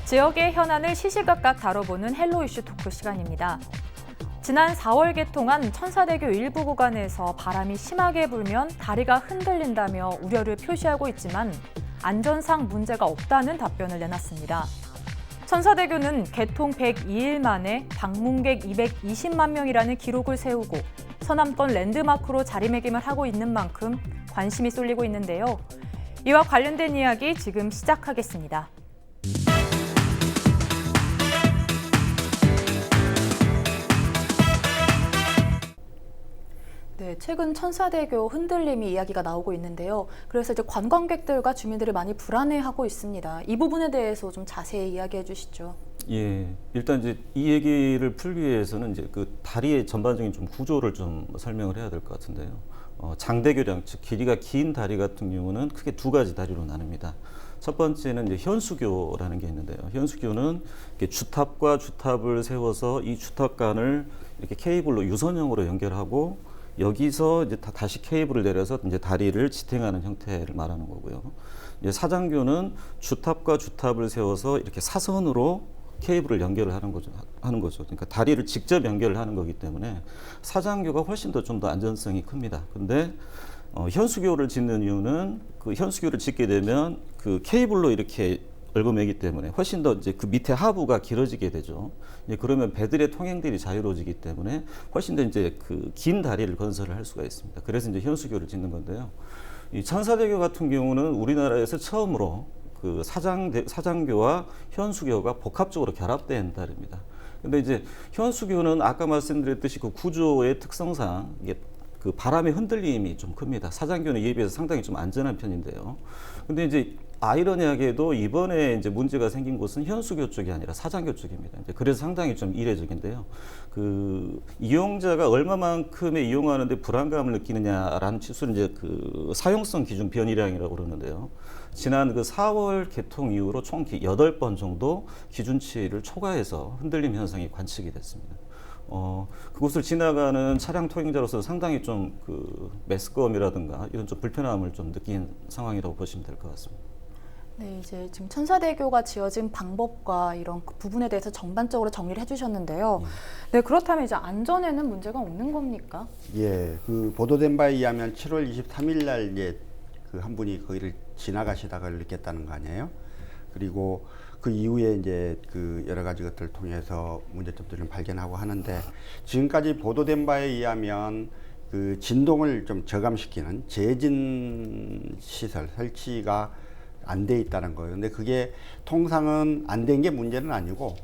지역의 현안을 시시각각 다뤄보는 헬로 이슈 토크 시간입니다. 지난 4월 개통한 천사대교 일부 구간에서 바람이 심하게 불면 다리가 흔들린다며 우려를 표시하고 있지만 안전상 문제가 없다는 답변을 내놨습니다. 천사대교는 개통 102일 만에 방문객 220만 명이라는 기록을 세우고 서남권 랜드마크로 자리매김을 하고 있는 만큼 관심이 쏠리고 있는데요. 이와 관련된 이야기 지금 시작하겠습니다. 네, 최근 천사대교 흔들림이 이야기가 나오고 있는데요. 그래서 이제 관광객들과 주민들이 많이 불안해하고 있습니다. 이 부분에 대해서 좀 자세히 이야기해 주시죠. 예, 일단 이제 이 얘기를 풀기 위해서는 이제 그 다리의 전반적인 좀 구조를 좀 설명을 해야 될 것 같은데요. 장대교량, 즉 길이가 긴 다리 같은 경우는 크게 두 가지 다리로 나눕니다. 첫 번째는 이제 현수교라는 게 있는데요. 현수교는 이렇게 주탑과 주탑을 세워서 이 주탑 간을 이렇게 케이블로 유선형으로 연결하고 여기서 이제 다시 케이블을 내려서 이제 다리를 지탱하는 형태를 말하는 거고요. 이제 사장교는 주탑과 주탑을 세워서 이렇게 사선으로 케이블을 연결을 하는 거죠. 그러니까 다리를 직접 연결을 하는 거기 때문에 사장교가 훨씬 더 좀 더 안전성이 큽니다. 근데 현수교를 짓는 이유는 그 현수교를 짓게 되면 그 케이블로 이렇게 얽어매기 때문에 훨씬 더 이제 그 밑에 하부가 길어지게 되죠. 이제 그러면 배들의 통행들이 자유로워지기 때문에 훨씬 더 이제 그 긴 다리를 건설을 할 수가 있습니다. 그래서 이제 현수교를 짓는 건데요. 이 천사대교 같은 경우는 우리나라에서 처음으로 그 사장교와 현수교가 복합적으로 결합된 다리입니다. 근데 이제 현수교는 아까 말씀드렸듯이 그 구조의 특성상 이게 그 바람의 흔들림이 좀 큽니다. 사장교는 이에 비해서 상당히 좀 안전한 편인데요. 근데 이제 아이러니하게도 이번에 이제 문제가 생긴 곳은 현수교 쪽이 아니라 사장교 쪽입니다. 이제 그래서 상당히 좀 이례적인데요. 그 이용자가 얼마만큼의 이용하는데 불안감을 느끼느냐라는 치수는 이제 그 사용성 기준 변이량이라고 그러는데요. 지난 그 4월 개통 이후로 총 8번 정도 기준치를 초과해서 흔들림 현상이 관측이 됐습니다. 그곳을 지나가는 차량 통행자로서 상당히 좀 그 매스꺼움이라든가 이런 좀 불편함을 좀 느낀 상황이라고 보시면 될 것 같습니다. 네, 이제 지금 천사대교가 지어진 방법과 이런 그 부분에 대해서 전반적으로 정리를 해주셨는데요. 네, 그렇다면 이제 안전에는 문제가 없는 겁니까? 예, 그 보도된 바에 의하면 7월 23일 날 이제 그 한 분이 거기를 지나가시다가 느꼈다는 거 아니에요? 그리고 그 이후에 이제 그 여러 가지 것들을 통해서 문제점들을 발견하고 하는데 지금까지 보도된 바에 의하면 그 진동을 좀 저감시키는 제진 시설 설치가 안 돼 있다는 거예요. 근데 그게 통상은 안 된 게 문제는 아니고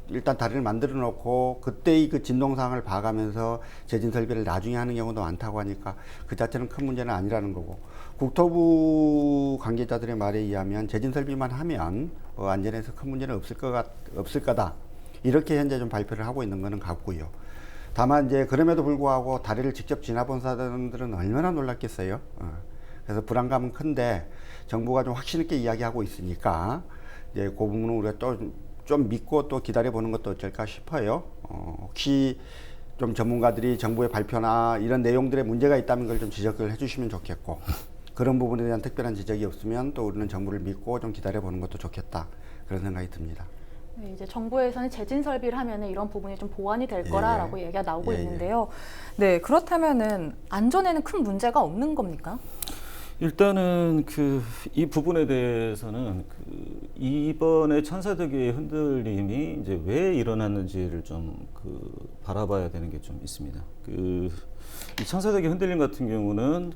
일단 다리를 만들어 놓고 그때의 그 진동상을 봐가면서 제진 설비를 나중에 하는 경우도 많다고 하니까 그 자체는 큰 문제는 아니라는 거고 국토부 관계자들의 말에 의하면 제진 설비만 하면 안전에서 큰 문제는 없을 거다 이렇게 현재 좀 발표를 하고 있는 거는 같고요. 다만 이제 그럼에도 불구하고 다리를 직접 지나본 사람들은 얼마나 놀랐겠어요. 그래서 불안감은 큰데 정부가 좀 확신 있게 이야기하고 있으니까 이제 그 부분은 우리가 또 좀 믿고 또 기다려 보는 것도 어쩔까 싶어요. 혹시 좀 전문가들이 정부의 발표나 이런 내용들에 문제가 있다면 그걸 좀 지적을 해주시면 좋겠고 그런 부분에 대한 특별한 지적이 없으면 또 우리는 정부를 믿고 좀 기다려 보는 것도 좋겠다 그런 생각이 듭니다. 네, 이제 정부에서는 제진 설비를 하면은 이런 부분이 좀 보완이 될 거라라고 얘기가 나오고 있는데요. 네, 그렇다면은 안전에는 큰 문제가 없는 겁니까? 일단은 이 부분에 대해서는 이번에 천사대교의 흔들림이 이제 왜 일어났는지를 좀 바라봐야 되는 게 좀 있습니다. 이 천사대교 흔들림 같은 경우는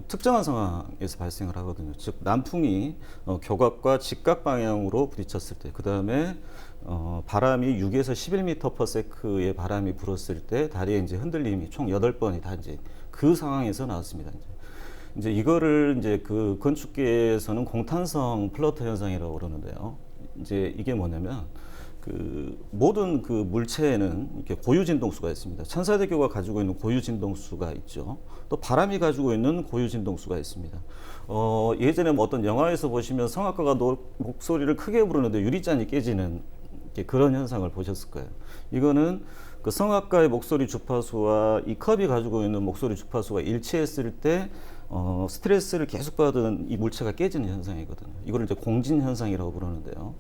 특정한 상황에서 발생을 하거든요. 즉 남풍이 교각과 직각 방향으로 부딪혔을 때, 그 다음에 바람이 6에서 11m/s의 바람이 불었을 때 다리에 이제 흔들림이 총 8번이 다 이제 그 상황에서 나왔습니다. 이제 이거를 이제 그 건축계에서는 공탄성 플러터 현상이라고 그러는데요. 이제 이게 뭐냐면 모든 물체에는 이렇게 고유 진동수가 있습니다. 천사대교가 가지고 있는 고유 진동수가 있죠. 또 바람이 가지고 있는 고유 진동수가 있습니다. 예전에 뭐 어떤 영화에서 보시면 성악가가 목소리를 크게 부르는데 유리잔이 깨지는 그런 현상을 보셨을 거예요. 이거는 그 성악가의 목소리 주파수와 이 컵이 가지고 있는 목소리 주파수가 일치했을 때 스트레스를 계속 받은 이 물체가 깨지는 현상이거든요. 이거를 이제 공진 현상이라고 부르는데요.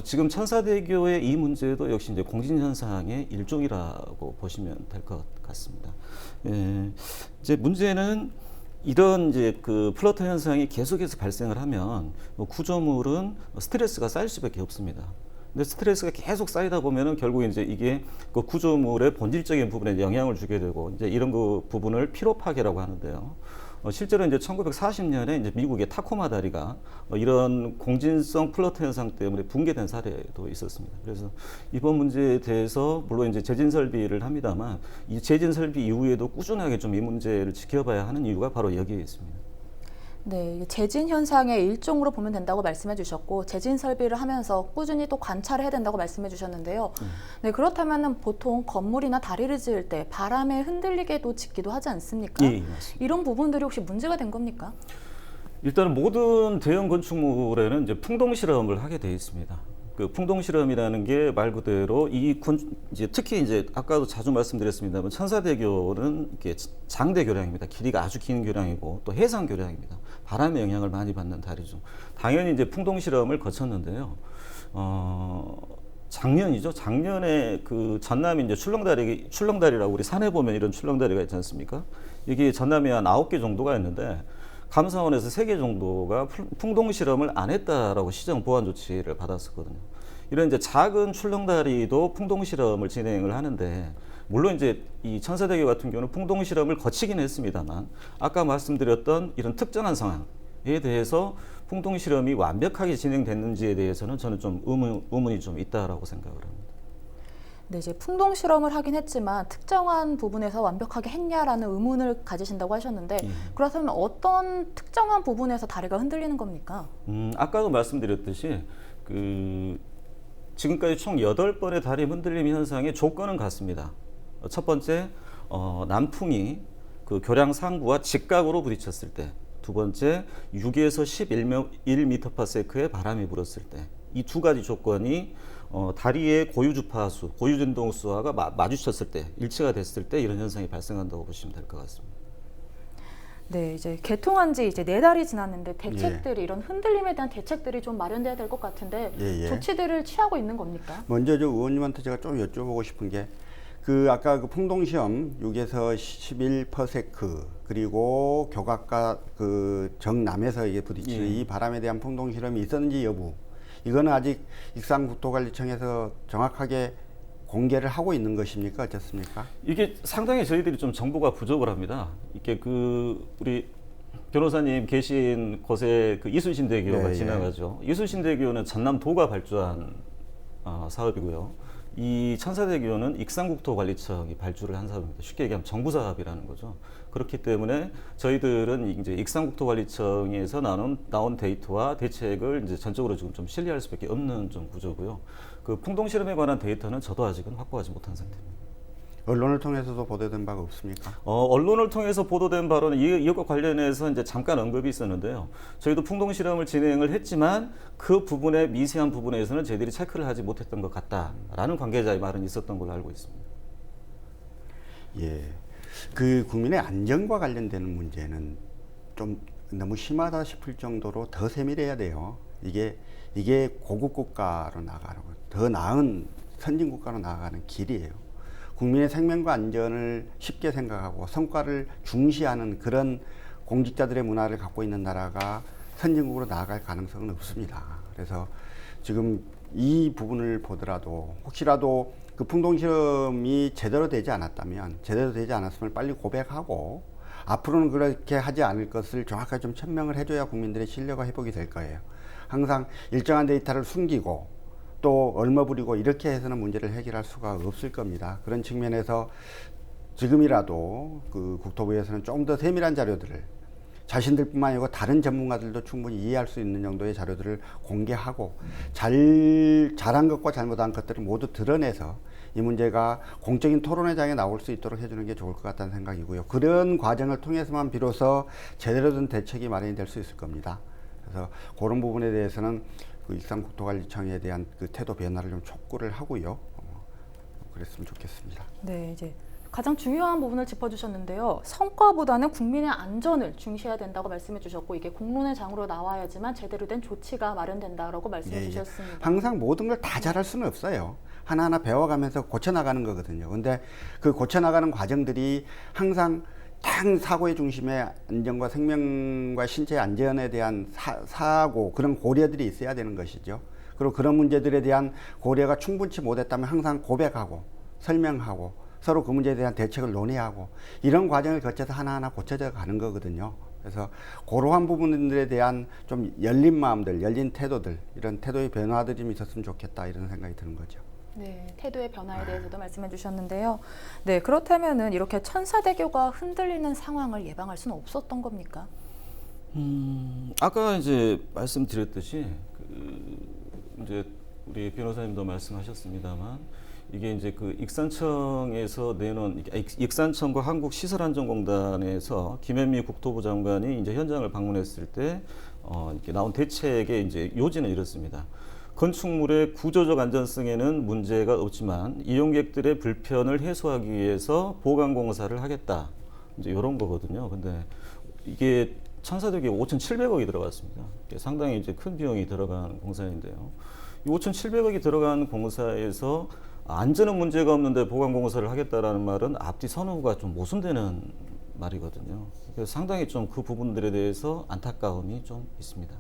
지금 천사대교의 이 문제도 역시 이제 공진 현상의 일종이라고 보시면 될 것 같습니다. 예, 이제 문제는 이런 이제 그 플러터 현상이 계속해서 발생을 하면 구조물은 스트레스가 쌓일 수밖에 없습니다. 근데 스트레스가 계속 쌓이다 보면은 결국 이제 이게 그 구조물의 본질적인 부분에 영향을 주게 되고 이제 이런 그 부분을 피로 파괴라고 하는데요. 실제로 이제 1940년에 이제 미국의 타코마 다리가 이런 공진성 플러터 현상 때문에 붕괴된 사례도 있었습니다. 그래서 이번 문제에 대해서 물론 이제 재진 설비를 합니다만 이 재진 설비 이후에도 꾸준하게 좀 이 문제를 지켜봐야 하는 이유가 바로 여기에 있습니다. 네, 재진 현상의 일종으로 보면 된다고 말씀해 주셨고 재진 설비를 하면서 꾸준히 또 관찰을 해야 된다고 말씀해 주셨는데요. 네, 그렇다면 보통 건물이나 다리를 지을 때 바람에 흔들리게도 짓기도 하지 않습니까? 예, 맞습니다. 이런 부분들이 혹시 문제가 된 겁니까? 일단은 모든 대형 건축물에는 이제 풍동 실험을 하게 되어 있습니다. 그 풍동 실험이라는 게 말 그대로 이제 특히 이제 아까도 자주 말씀드렸습니다만 천사대교는 이게 장대 교량입니다. 길이가 아주 긴 교량이고 또 해상 교량입니다. 바람의 영향을 많이 받는 다리죠. 당연히 이제 풍동 실험을 거쳤는데요. 작년이죠. 작년에 그 전남이 이제 출렁다리라고 우리 산에 보면 이런 출렁다리가 있지 않습니까? 이게 전남이 한 9개 정도가 있는데 감사원에서 3개 정도가 풍동 실험을 안 했다라고 시정 보완 조치를 받았었거든요. 이런 이제 작은 출렁다리도 풍동 실험을 진행을 하는데 물론 이제 이 천사대교 같은 경우는 풍동 실험을 거치긴 했습니다만 아까 말씀드렸던 이런 특정한 상황에 대해서 풍동 실험이 완벽하게 진행됐는지에 대해서는 저는 좀 의문이 좀 있다라고 생각을 합니다. 네, 이제 풍동 실험을 하긴 했지만 특정한 부분에서 완벽하게 했냐라는 의문을 가지신다고 하셨는데 그렇다면 어떤 특정한 부분에서 다리가 흔들리는 겁니까? 아까도 말씀드렸듯이 지금까지 총 8번의 다리 흔들림 현상의 조건은 같습니다. 첫 번째, 남풍이 그 교량 상부와 직각으로 부딪혔을 때, 두 번째, 6에서 11m/s의 바람이 불었을 때, 이 두 가지 조건이 다리의 고유 주파수, 고유 진동수와 마주쳤을 때, 일치가 됐을 때 이런 현상이 발생한다고 보시면 될 것 같습니다. 네, 이제 개통한 지 이제 4달이 지났는데 대책들이 이런 흔들림에 대한 대책들이 좀 마련돼야 될 것 같은데 조치들을 취하고 있는 겁니까? 먼저 저 의원님한테 제가 좀 여쭤보고 싶은 게 아까 그 풍동시험 6에서 11% 그리고 교각과 그 정남에서 이게 부딪히는 이 바람에 대한 풍동실험이 있었는지 여부 이거는 아직 익산국토관리청에서 정확하게 공개를 하고 있는 것입니까? 어떻습니까? 이게 상당히 저희들이 좀 정보가 부족을 합니다. 이게 우리 변호사님 계신 곳에 그 이순신대교가 지나가죠. 이순신대교는 전남도가 발주한 사업이고요. 이 천사대교는 익산국토관리청이 발주를 한 사업입니다. 쉽게 얘기하면 정부 사업이라는 거죠. 그렇기 때문에 저희들은 이제 익산국토관리청에서 나온 데이터와 대책을 이제 전적으로 지금 좀 신뢰할 수밖에 없는 좀 구조고요. 그 풍동 실험에 관한 데이터는 저도 아직은 확보하지 못한 상태입니다. 언론을 통해서도 보도된 바가 없습니까? 언론을 통해서 보도된 바로는 이것과 관련해서 이제 잠깐 언급이 있었는데요. 저희도 풍동 실험을 진행을 했지만 그 부분의 미세한 부분에서는 저희들이 체크를 하지 못했던 것 같다라는 관계자의 말은 있었던 걸로 알고 있습니다. 예, 그 국민의 안전과 관련되는 문제는 좀 너무 심하다 싶을 정도로 더 세밀해야 돼요. 이게 고급 국가로 나가는 더 나은 선진 국가로 나아가는 길이에요. 국민의 생명과 안전을 쉽게 생각하고 성과를 중시하는 그런 공직자들의 문화를 갖고 있는 나라가 선진국으로 나아갈 가능성은 없습니다. 그래서 지금 이 부분을 보더라도 혹시라도 그 풍동시험이 제대로 되지 않았으면 빨리 고백하고 앞으로는 그렇게 하지 않을 것을 정확하게 좀 천명을 해줘야 국민들의 신뢰가 회복이 될 거예요. 항상 일정한 데이터를 숨기고 또 얼머부리고 이렇게 해서는 문제를 해결할 수가 없을 겁니다. 그런 측면에서 지금이라도 그 국토부에서는 좀 더 세밀한 자료들을 자신들뿐만 아니고 다른 전문가들도 충분히 이해할 수 있는 정도의 자료들을 공개하고 잘한 것과 잘못한 것들을 모두 드러내서 이 문제가 공적인 토론회장에 나올 수 있도록 해주는 게 좋을 것 같다는 생각이고요. 그런 과정을 통해서만 비로소 제대로 된 대책이 마련이 될 수 있을 겁니다. 그래서 그런 부분에 대해서는 그 익산국토관리청에 대한 그 태도 변화를 좀 촉구를 하고요. 그랬으면 좋겠습니다. 네, 이제 가장 중요한 부분을 짚어주셨는데요. 성과보다는 국민의 안전을 중시해야 된다고 말씀해 주셨고 이게 공론의 장으로 나와야지만 제대로 된 조치가 마련된다라고 말씀해 주셨습니다. 항상 모든 걸 다 잘할 수는 없어요. 하나하나 배워가면서 고쳐나가는 거거든요. 근데 그 고쳐나가는 과정들이 항상 당 사고의 중심에 안전과 생명과 신체 안전에 대한 사고 그런 고려들이 있어야 되는 것이죠. 그리고 그런 문제들에 대한 고려가 충분치 못했다면 항상 고백하고 설명하고 서로 그 문제에 대한 대책을 논의하고 이런 과정을 거쳐서 하나하나 고쳐져 가는 거거든요. 그래서 그러한 부분들에 대한 좀 열린 마음들, 열린 태도들, 이런 태도의 변화들이 좀 있었으면 좋겠다 이런 생각이 드는 거죠. 네, 태도의 변화에 대해서도 말씀해 주셨는데요. 네, 그렇다면은 이렇게 천사대교가 흔들리는 상황을 예방할 수는 없었던 겁니까? 아까 이제 말씀드렸듯이 이제 우리 변호사님도 말씀하셨습니다만 이게 이제 그 익산청에서 내놓은 익산청과 한국시설안전공단에서 김현미 국토부 장관이 이제 현장을 방문했을 때 이렇게 나온 대책의 이제 요지는 이렇습니다. 건축물의 구조적 안전성에는 문제가 없지만 이용객들의 불편을 해소하기 위해서 보강 공사를 하겠다. 이제 이런 거거든요. 근데 이게 천사대교에 5,700억이 들어갔습니다. 상당히 이제 큰 비용이 들어간 공사인데요. 이 5,700억이 들어간 공사에서 안전은 문제가 없는데 보강 공사를 하겠다라는 말은 앞뒤 선후가 좀 모순되는 말이거든요. 그래서 상당히 좀 그 부분들에 대해서 안타까움이 좀 있습니다.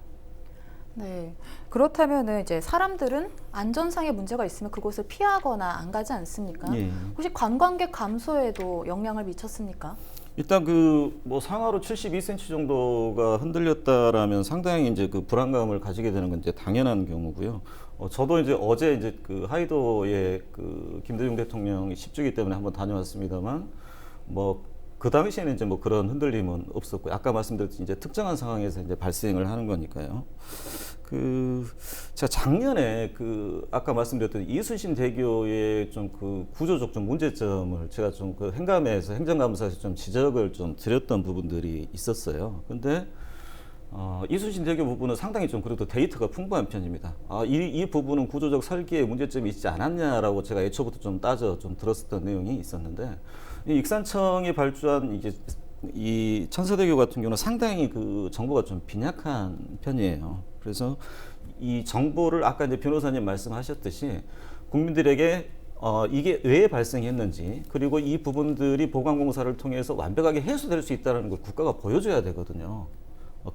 네, 그렇다면은 이제 사람들은 안전상의 문제가 있으면 그곳을 피하거나 안 가지 않습니까? 예. 혹시 관광객 감소에도 영향을 미쳤습니까? 일단 그 뭐 상하로 72cm 정도가 흔들렸다라면 상당히 이제 그 불안감을 가지게 되는 건 이제 당연한 경우고요. 저도 이제 어제 이제 그 하이도에 그 김대중 대통령이 10주기 때문에 한번 다녀왔습니다만 뭐 그 당시에는 이제 뭐 그런 흔들림은 없었고 아까 말씀드렸듯이 이제 특정한 상황에서 이제 발생을 하는 거니까요. 제가 작년에 아까 말씀드렸던 이순신 대교의 좀 그 구조적 좀 문제점을 제가 좀 그 행정감사에서 좀 지적을 좀 드렸던 부분들이 있었어요. 근데 이순신 대교 부분은 상당히 좀 그래도 데이터가 풍부한 편입니다. 이 부분은 구조적 설계에 문제점이 있지 않았냐라고 제가 애초부터 좀 들었었던 내용이 있었는데 이 익산청이 발주한 이게 이 천사대교 같은 경우는 상당히 그 정보가 좀 빈약한 편이에요. 그래서 이 정보를 아까 이제 변호사님 말씀하셨듯이 국민들에게 이게 왜 발생했는지 그리고 이 부분들이 보강공사를 통해서 완벽하게 해소될 수 있다는 걸 국가가 보여줘야 되거든요.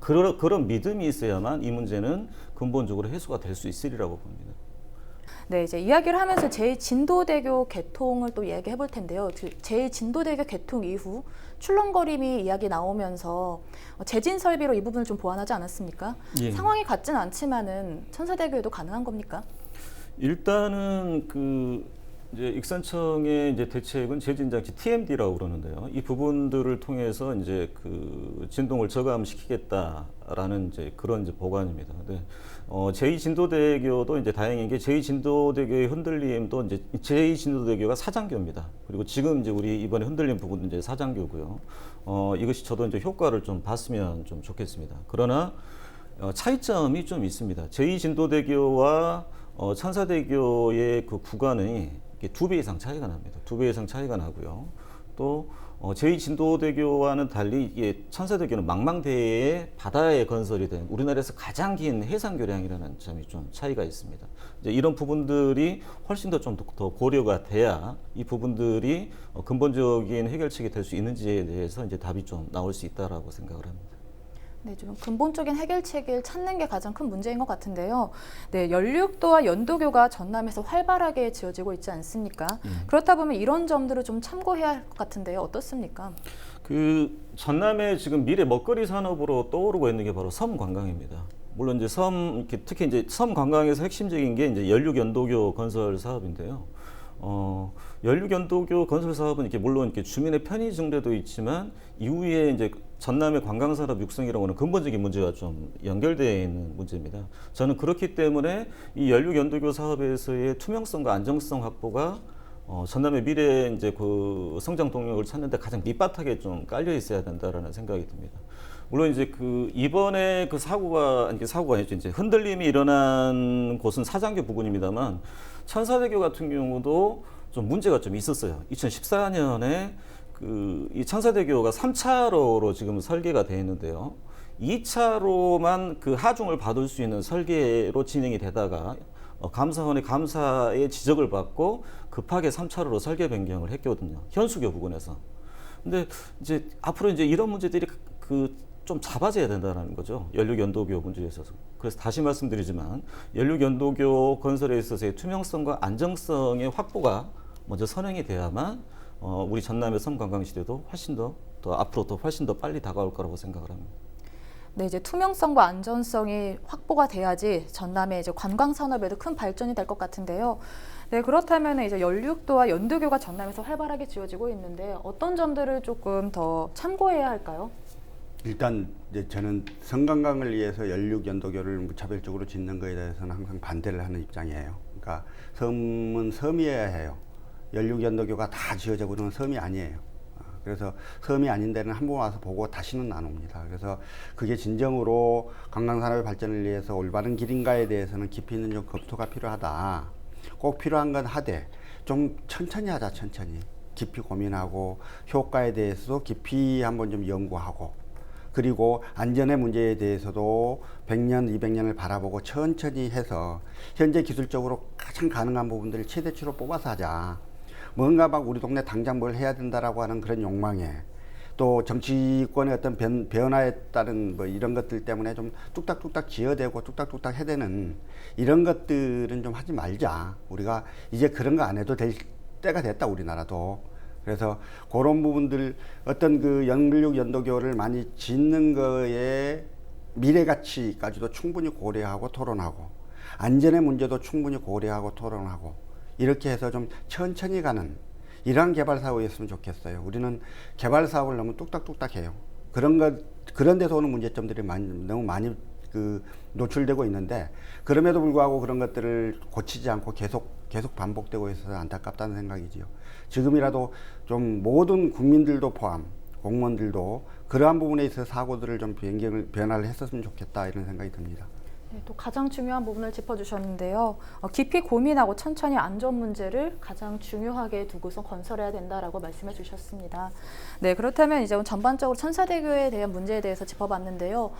그런 믿음이 있어야만 이 문제는 근본적으로 해소가 될 수 있으리라고 봅니다. 네, 이제 이야기를 하면서 제2진도대교 개통을 또 이야기해 볼 텐데요. 제2진도대교 개통 이후 출렁거림이 이야기 나오면서 재진 설비로 이 부분을 좀 보완하지 않았습니까? 예. 상황이 같지는 않지만은 천사대교에도 가능한 겁니까? 일단은 이제 익산청의 이제 대책은 재진장치 TMD라고 그러는데요. 이 부분들을 통해서 이제 그 진동을 저감시키겠다라는 이제 그런 이제 보관입니다. 근데 제2진도대교도 이제 다행인 게 제2진도대교의 흔들림도 이제 제2진도대교가 사장교입니다. 그리고 지금 이제 우리 이번에 흔들린 부분은 이제 사장교고요. 이것이 저도 이제 효과를 좀 봤으면 좀 좋겠습니다. 그러나 차이점이 좀 있습니다. 제2진도대교와 천사대교의 그 구간이 2배 이상 차이가 납니다. 2배 이상 차이가 나고요. 또 제2진도대교와는 달리 이게 천사대교는 망망대해에 바다에 건설이 된 우리나라에서 가장 긴 해상교량이라는 점이 좀 차이가 있습니다. 이제 이런 부분들이 훨씬 더 고려가 돼야 이 부분들이 근본적인 해결책이 될 수 있는지에 대해서 이제 답이 좀 나올 수 있다라고 생각을 합니다. 네, 좀 근본적인 해결책을 찾는 게 가장 큰 문제인 것 같은데요. 네, 연륙도와 연도교가 전남에서 활발하게 지어지고 있지 않습니까? 그렇다 보면 이런 점들을 좀 참고해야 할 것 같은데요. 어떻습니까? 전남의 지금 미래 먹거리 산업으로 떠오르고 있는 게 바로 섬 관광입니다. 물론 이제 특히 이제 섬 관광에서 핵심적인 게 이제 연륙 연도교 건설 사업인데요. 연륙 연도교 건설 사업은 이렇게 물론 이렇게 주민의 편의 증대도 있지만 이후에 이제 전남의 관광산업 육성이라고 하는 근본적인 문제와 좀 연결되어 있는 문제입니다. 저는 그렇기 때문에 이 연륙 연도교 사업에서의 투명성과 안정성 확보가 전남의 미래 이제 그 성장 동력을 찾는데 가장 밑바닥에 좀 깔려 있어야 된다라는 생각이 듭니다. 물론 이제 이번에 사고가 아니죠. 이제 흔들림이 일어난 곳은 사장교 부근입니다만 천사대교 같은 경우도 좀 문제가 좀 있었어요. 2014년에 이 청사대교가 3차로로 지금 설계가 되어 있는데요. 2차로만 그 하중을 받을 수 있는 설계로 진행이 되다가 감사원의 감사의 지적을 받고 급하게 3차로로 설계 변경을 했거든요. 현수교 부근에서. 근데 이제 앞으로 이제 이런 문제들이 좀 잡아져야 된다는 거죠. 연륙연도교 문제에 있어서. 그래서 다시 말씀드리지만 연륙연도교 건설에 있어서의 투명성과 안정성의 확보가 먼저 선행이 돼야만 우리 전남의 섬관광 시대도 훨씬 더 앞으로 더 훨씬 더 빨리 다가올 거라고 생각을 합니다. 네, 이제 투명성과 안전성이 확보가 돼야지 전남의 이제 관광 산업에도 큰 발전이 될 것 같은데요. 네, 그렇다면 이제 연륙도와 연도교가 전남에서 활발하게 지어지고 있는데 어떤 점들을 조금 더 참고해야 할까요? 일단 이제 저는 섬관광을 위해서 연륙연도교를 무차별적으로 짓는 것에 대해서는 항상 반대를 하는 입장이에요. 그러니까 섬은 섬이어야 해요. 연륙연도교가 다 지어져 버리는 섬이 아니에요. 그래서 섬이 아닌 데는 한 번 와서 보고 다시는 안 옵니다. 그래서 그게 진정으로 관광산업의 발전을 위해서 올바른 길인가에 대해서는 깊이 있는 좀 검토가 필요하다. 꼭 필요한 건 하되 좀 천천히 하자. 천천히 깊이 고민하고 효과에 대해서도 깊이 한번 좀 연구하고, 그리고 안전의 문제에 대해서도 100년, 200년을 바라보고 천천히 해서 현재 기술적으로 가장 가능한 부분들을 최대치로 뽑아서 하자. 뭔가 막 우리 동네 당장 뭘 해야 된다라고 하는 그런 욕망에, 또 정치권의 어떤 변화에 따른 뭐 이런 것들 때문에 좀 뚝딱뚝딱 지어대고 뚝딱뚝딱 해대는 이런 것들은 좀 하지 말자. 우리가 이제 그런 거 안 해도 될 때가 됐다, 우리나라도. 그래서 그런 부분들, 어떤 그 연륙연도교를 많이 짓는 거에 미래 가치까지도 충분히 고려하고 토론하고, 안전의 문제도 충분히 고려하고 토론하고, 이렇게 해서 좀 천천히 가는 이러한 개발 사업이었으면 좋겠어요. 우리는 개발 사업을 너무 뚝딱뚝딱 해요. 그런 데서 오는 문제점들이 너무 많이 노출되고 있는데, 그럼에도 불구하고 그런 것들을 고치지 않고 계속 반복되고 있어서 안타깝다는 생각이지요. 지금이라도 좀 모든 국민들도 포함, 공무원들도 그러한 부분에 있어서 사고들을 좀 변화를 했었으면 좋겠다, 이런 생각이 듭니다. 네, 또 가장 중요한 부분을 짚어주셨는데요. 깊이 고민하고 천천히 안전 문제를 가장 중요하게 두고서 건설해야 된다라고 말씀해 주셨습니다. 네, 그렇다면 이제 전반적으로 천사대교에 대한 문제에 대해서 짚어봤는데요.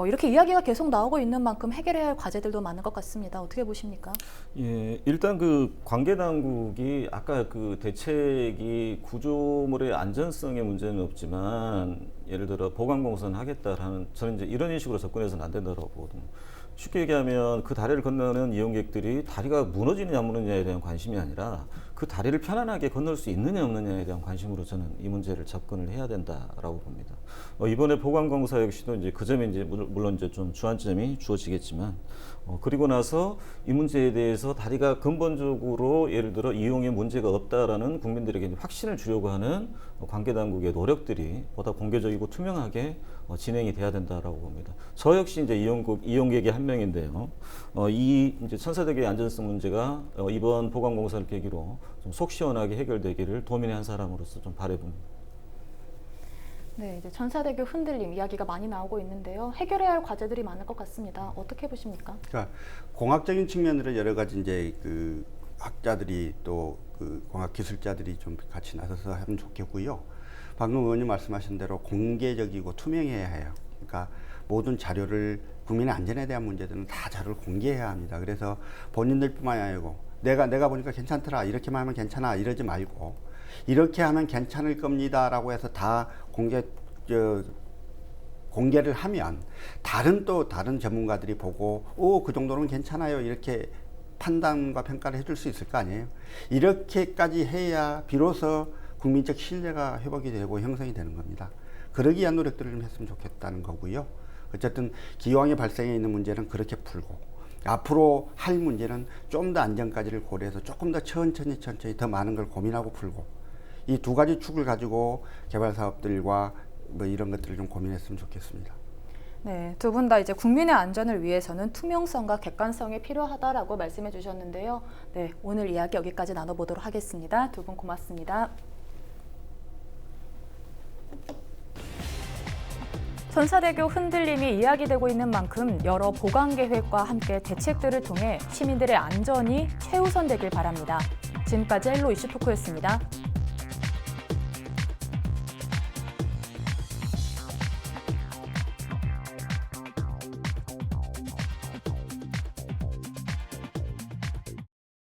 이렇게 이야기가 계속 나오고 있는 만큼 해결해야 할 과제들도 많은 것 같습니다. 어떻게 보십니까? 예, 일단 관계 당국이 아까 대책이 구조물의 안전성의 문제는 없지만, 예를 들어 보강공선 하겠다라는, 저는 이제 이런 식으로 접근해서는 안 된다고 보거든요. 쉽게 얘기하면 그 다리를 건너는 이용객들이 다리가 무너지느냐 안 무너지느냐에 대한 관심이 아니라 그 다리를 편안하게 건널 수 있느냐 없느냐에 대한 관심으로 저는 이 문제를 접근을 해야 된다라고 봅니다. 이번에 보강공사 역시도 이제 그 점에 이제 물론 이제 좀 주안점이 주어지겠지만, 그리고 나서 이 문제에 대해서 다리가 근본적으로 예를 들어 이용에 문제가 없다라는 국민들에게 확신을 주려고 하는 관계 당국의 노력들이 보다 공개적이고 투명하게 진행이 돼야 된다라고 봅니다. 저 역시 이제 이용객의 한 명인데요. 이 이제 천사대교의 안전성 문제가 이번 보강공사를 계기로 좀 속 시원하게 해결되기를 도민의 한 사람으로서 좀 바라봅니다. 네, 이제 천사대교 흔들림 이야기가 많이 나오고 있는데요. 해결해야 할 과제들이 많을 것 같습니다. 어떻게 보십니까? 그러니까 공학적인 측면으로 여러 가지 이제 학자들이 또 공학 기술자들이 좀 같이 나서서 하면 좋겠고요. 방금 의원님 말씀하신 대로 공개적이고 투명해야 해요. 그러니까 모든 자료를, 국민의 안전에 대한 문제들은 다 자료를 공개해야 합니다. 그래서 본인들뿐만이 아니고 내가 보니까 괜찮더라, 이렇게만 하면 괜찮아, 이러지 말고 이렇게 하면 괜찮을 겁니다라고 해서 다 공개를 하면 다른 전문가들이 보고 그 정도는 괜찮아요, 이렇게 판단과 평가를 해줄 수 있을 거 아니에요. 이렇게까지 해야 비로소 국민적 신뢰가 회복이 되고 형성이 되는 겁니다. 그러기 위한 노력들을 좀 했으면 좋겠다는 거고요. 어쨌든 기왕에 발생해 있는 문제는 그렇게 풀고, 앞으로 할 문제는 좀 더 안전까지를 고려해서 조금 더 천천히 더 많은 걸 고민하고 풀고, 이 두 가지 축을 가지고 개발 사업들과 뭐 이런 것들을 좀 고민했으면 좋겠습니다. 네, 두 분 다 이제 국민의 안전을 위해서는 투명성과 객관성이 필요하다라고 말씀해 주셨는데요. 네, 오늘 이야기 여기까지 나눠보도록 하겠습니다. 두 분 고맙습니다. 천사대교 흔들림이 이야기되고 있는 만큼 여러 보강 계획과 함께 대책들을 통해 시민들의 안전이 최우선되길 바랍니다. 지금까지 헬로 이슈 토크였습니다.